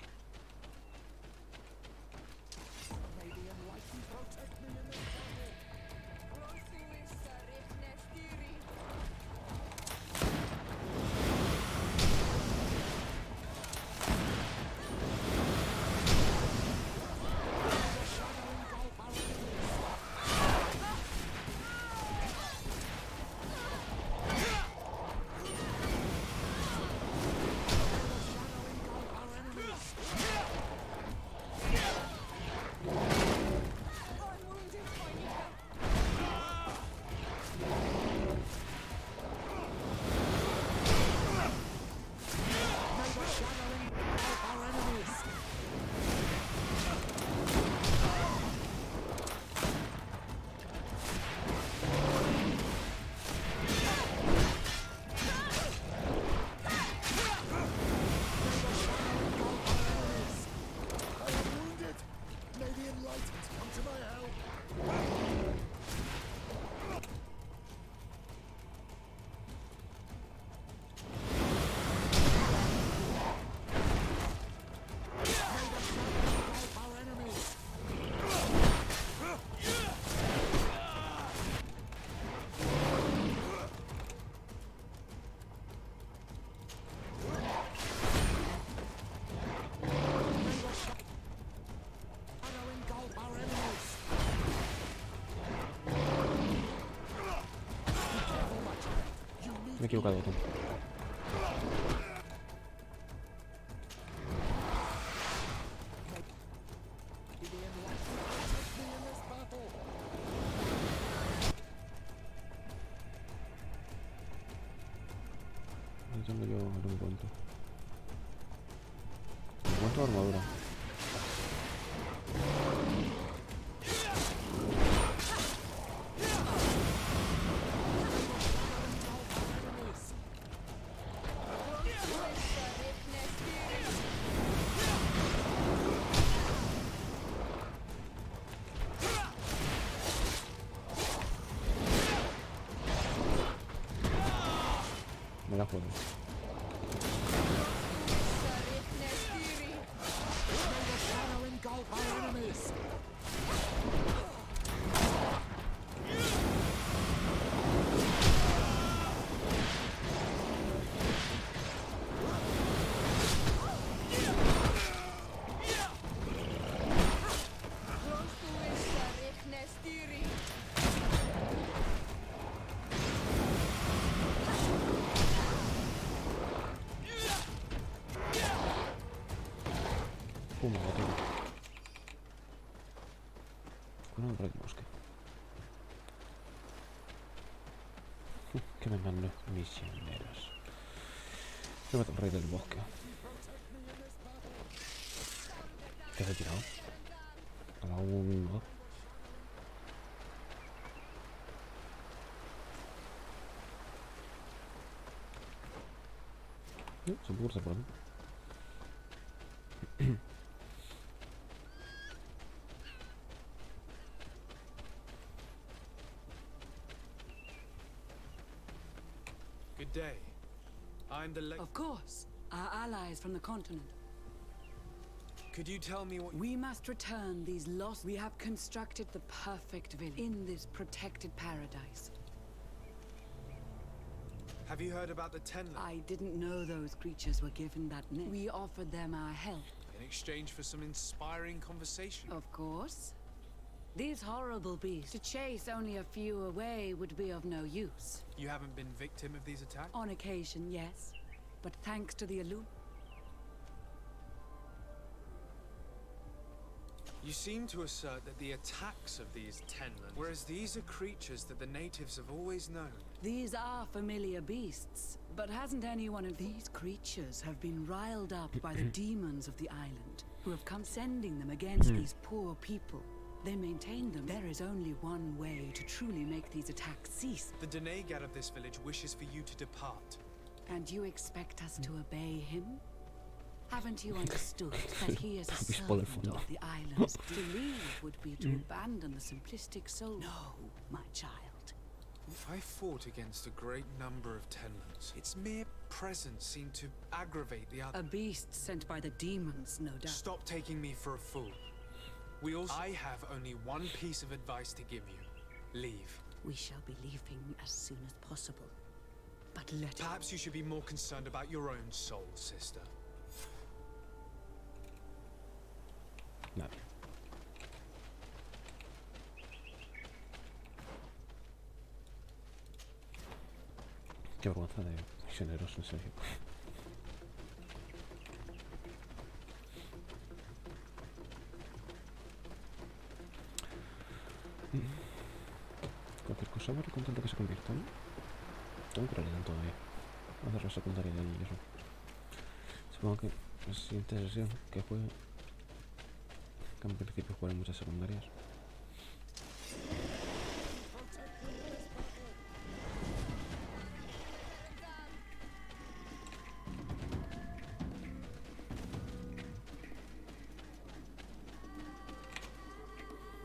[SPEAKER 1] Me he equivocado, tú. No tengo yo el encuentro. Encuentro armadura. Me la juego. Me lo tengo. Bueno, por el bosque. Que me mando misioneros. Me mato el rey del bosque. ¿Qué se ha tirado? ¿Algún mod? Se puede cruzar por aquí.
[SPEAKER 10] Good day. I'm the
[SPEAKER 17] Of course. Our allies from the continent.
[SPEAKER 10] Could you tell me what...
[SPEAKER 17] We must return these lost... We have constructed the perfect village in this protected paradise.
[SPEAKER 10] Have you heard about the Tenland?
[SPEAKER 17] I didn't know those creatures were given that name. We offered them our help.
[SPEAKER 10] In exchange for some inspiring conversation?
[SPEAKER 17] Of course. These horrible beasts, to chase only a few away would be of no use.
[SPEAKER 10] You haven't been victim of these attacks?
[SPEAKER 17] On occasion, yes. But thanks to the
[SPEAKER 4] You seem to assert that the attacks of these tenlands, whereas these are creatures that the natives have always known.
[SPEAKER 17] These are familiar beasts, but hasn't any one of these creatures have been riled up by the demons of the island, who have come sending them against these poor people? They maintain them. There is only one way to truly make these attacks cease.
[SPEAKER 4] The Denegat of this village wishes for you to depart.
[SPEAKER 17] And you expect us to obey him? Haven't you understood that he is a servant of the islands? To leave would be to abandon the simplistic soul. No, my child.
[SPEAKER 4] I fought against a great number of tenlands. Its mere presence seemed to aggravate the other.
[SPEAKER 17] A beast sent by the demons, no doubt.
[SPEAKER 4] Stop taking me for a fool. I have only one piece of advice to give you. Leave.
[SPEAKER 17] We shall be leaving as soon as possible. But
[SPEAKER 4] Perhaps you should be more concerned about your own soul, sister.
[SPEAKER 1] Vale. Qué vergüenza de misioneros, en serio. Cualquier cosa vale con tanto que se convierta, ¿no? Tengo que realidad todavía. Voy a hacer la secundaria de ahí y eso. Supongo que la siguiente sesión que juegue, que en principio jugaré muchas secundarias.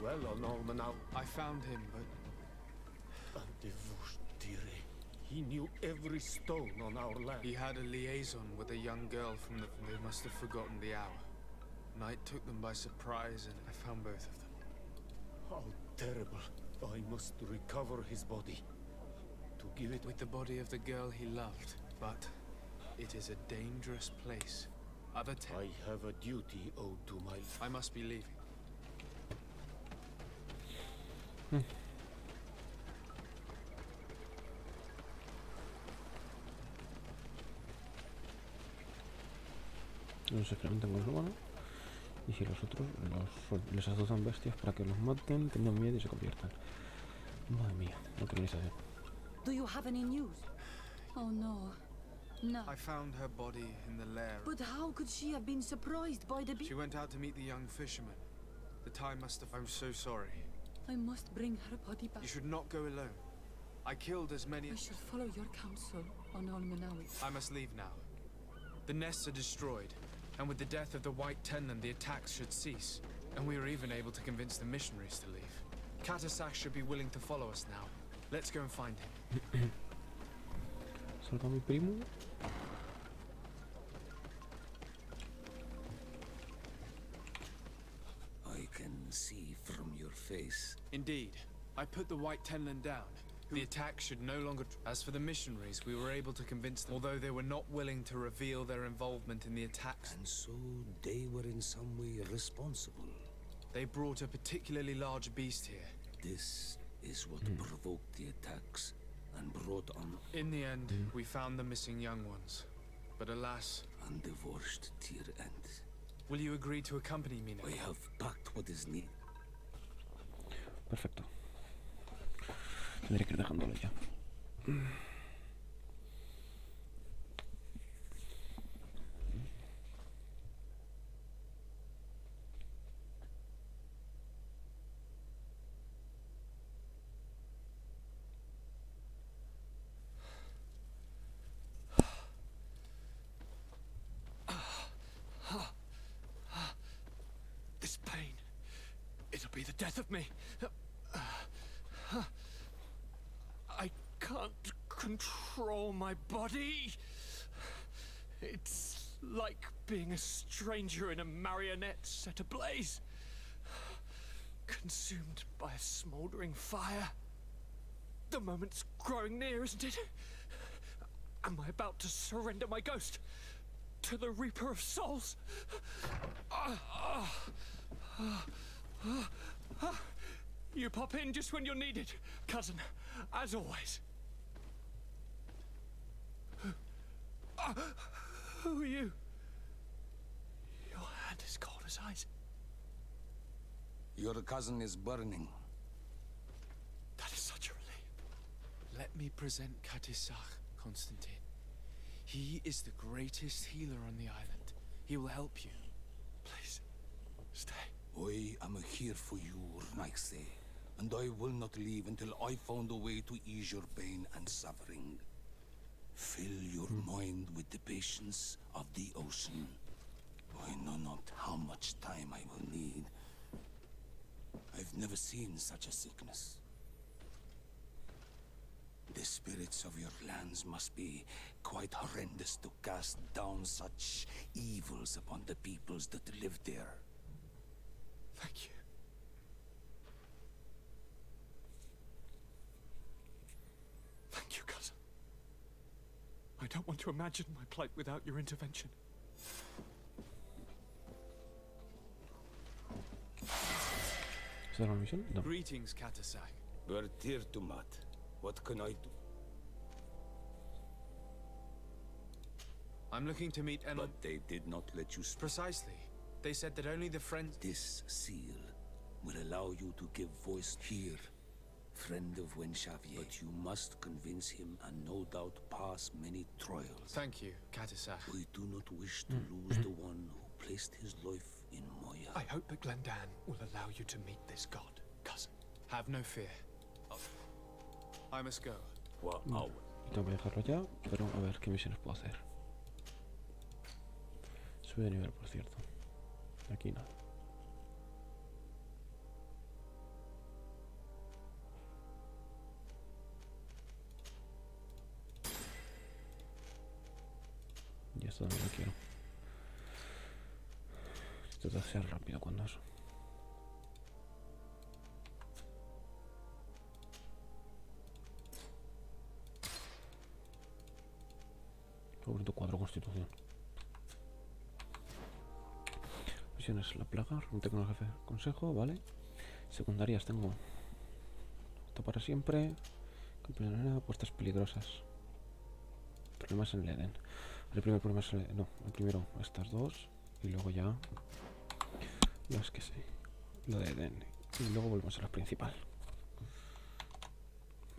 [SPEAKER 16] Well, on Almanau,
[SPEAKER 4] I found him, but
[SPEAKER 16] he knew every stone on our land.
[SPEAKER 4] he had a liaison with a young girl from the... They must have forgotten the hour. Night took them by surprise, and I found both of them.
[SPEAKER 16] How terrible. I must recover his body. To give it...
[SPEAKER 4] With the body of the girl he loved. But it is a dangerous place. Other
[SPEAKER 16] I have a duty owed to my...
[SPEAKER 4] I must be leaving.
[SPEAKER 1] Los experimentan con su mano. Y si los otros les azuzan bestias para que los maten, tengan miedo y se conviertan. Madre mía, lo que vais a hacer.
[SPEAKER 17] Do you have any news? Oh no. No.
[SPEAKER 4] I found her body in the lair.
[SPEAKER 17] But how could she have been surprised by the
[SPEAKER 4] She went out to meet the young fisherman. The time must have... I'm so sorry.
[SPEAKER 17] I must bring her body back.
[SPEAKER 4] You should not go alone. I killed as many...
[SPEAKER 17] I should follow your counsel on Almanawi.
[SPEAKER 4] I must leave now. The nests are destroyed, and with the death of the White Tenland, the attacks should cease. And we were even able to convince the missionaries to leave. Katasak should be willing to follow us now. Let's go and find him.
[SPEAKER 1] Salva a mi primo.
[SPEAKER 14] I can see from your face.
[SPEAKER 4] Indeed. I put the White Tenland down. The attack should no longer... As for the missionaries, we were able to convince them, although they were not willing to reveal their involvement in the attacks.
[SPEAKER 14] And so they were in some way responsible.
[SPEAKER 4] They brought a particularly large beast here.
[SPEAKER 14] This is what provoked the attacks and brought on...
[SPEAKER 4] In the end, we found the missing young ones. But alas...
[SPEAKER 14] Undivorced to your end.
[SPEAKER 4] Will you agree to accompany me now?
[SPEAKER 14] I have packed what is needed.
[SPEAKER 1] Perfecto. Tendré que ir dejándolo ya.
[SPEAKER 15] This pain, it'll be the death of me. I can't control my body. It's like being a stranger in a marionette set ablaze. Consumed by a smoldering fire. The moment's growing near, isn't it? Am I about to surrender my ghost to the Reaper of Souls? You pop in just when you're needed, cousin, as always. Who are you? Your hand is cold as ice.
[SPEAKER 14] Your cousin is burning.
[SPEAKER 10] That is such a relief. Let me present Katisach, Constantine. He is the greatest healer on the island. He will help you. Please, stay.
[SPEAKER 14] I am here for you, Urnaxe, and I will not leave until I found a way to ease your pain and suffering. Fill your mind with the patience of the ocean. I know not how much time I will need. I've never seen such a sickness. The spirits of your lands must be quite horrendous to cast down such evils upon the peoples that live there.
[SPEAKER 10] Thank you. Thank you, cousin. I don't want to imagine my plight without your intervention.
[SPEAKER 1] ¿Es de la misión? No.
[SPEAKER 10] Greetings, Katisach.
[SPEAKER 16] Bertirtumat. What can I do?
[SPEAKER 10] I'm looking to meet
[SPEAKER 14] But they did not let you speak.
[SPEAKER 10] Precisely. They said that only the friends...
[SPEAKER 14] This seal will allow you to give voice here, friend of Wenxavier. But you must convince him and no doubt pass many trials.
[SPEAKER 10] Thank you, Katisach.
[SPEAKER 14] We do not wish to lose the one who placed his life in Moya.
[SPEAKER 10] I hope that Glendan will allow you to meet this god, cousin. Have no fear. I must go.
[SPEAKER 1] Tengo que dejarlo ya, pero a ver qué misiones puedo hacer. Sube de nivel, por cierto. Aquí nada. Y esto también lo quiero. Esto debe ser rápido cuando eso. Favorito 4 constitución. Misiones la plaga, reúnete con el jefe del consejo, vale. Secundarias tengo esto para siempre. Campeón de la arena, apuestas peligrosas. Problemas en el Eden. El primer problema es no, el primero estas dos y luego ya las que sé. Lo de Eden. Y luego volvemos a la principal.